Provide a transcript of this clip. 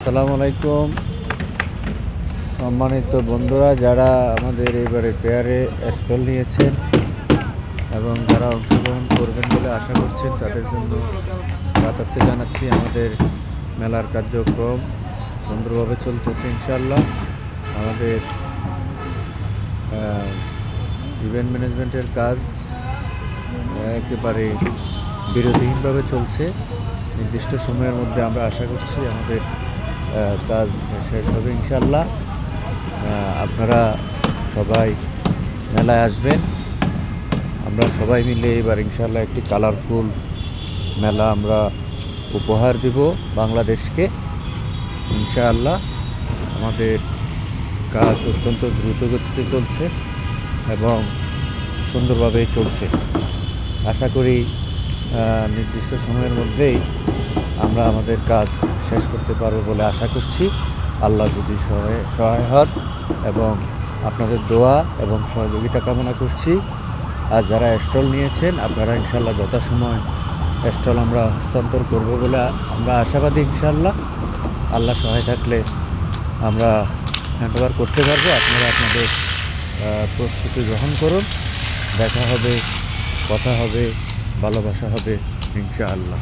আসসালামু আলাইকুম সম্মানিত বন্ধুরা, যারা আমাদের এবারে পেয়ারে স্টল নিয়েছেন এবং যারা অংশগ্রহণ করবেন বলে আশা করছেন তাদের জন্য যথার্থে জানাচ্ছি আমাদের মেলার কার্যক্রম সুন্দরভাবে চলতেছে ইনশাআল্লাহ। আমাদের ইভেন্ট ম্যানেজমেন্টের কাজ একেবারে বিরতিহীনভাবে চলছে। নির্দিষ্ট সময়ের মধ্যে আমরা আশা করছি আমাদের কাজ শেষ হবে ইনশাআল্লাহ। আপনারা সবাই মেলায় আসবেন, আমরা সবাই মিলে এবার ইনশাআল্লাহ একটি কালারফুল মেলা আমরা উপহার দিব বাংলাদেশকে ইনশাআল্লাহ। আমাদের কাজ অত্যন্ত দ্রুত গতিতে চলছে এবং সুন্দরভাবে চলছে। আশা করি নির্দিষ্ট সময়ের মধ্যেই আমরা আমাদের কাজ শেষ করতে পারবো বলে আশা করছি, আল্লাহ যদি সহায় হন, এবং আপনাদের দোয়া এবং সহযোগিতা কামনা করছি। আর যারা স্টল নিয়েছেন আপনারা ইনশাআল্লাহ যথাসময় স্টল আমরা হস্তান্তর করব বলে আমরা আশাবাদী ইনশাআল্লাহ। আল্লাহ সহায় থাকলে আমরা হ্যান্ডওভার করতে পারবো। আপনারা আপনাদের প্রস্তুতি গ্রহণ করুন, দেখা হবে, কথা হবে, ভালোবাসা হবে ইনশাআল্লাহ।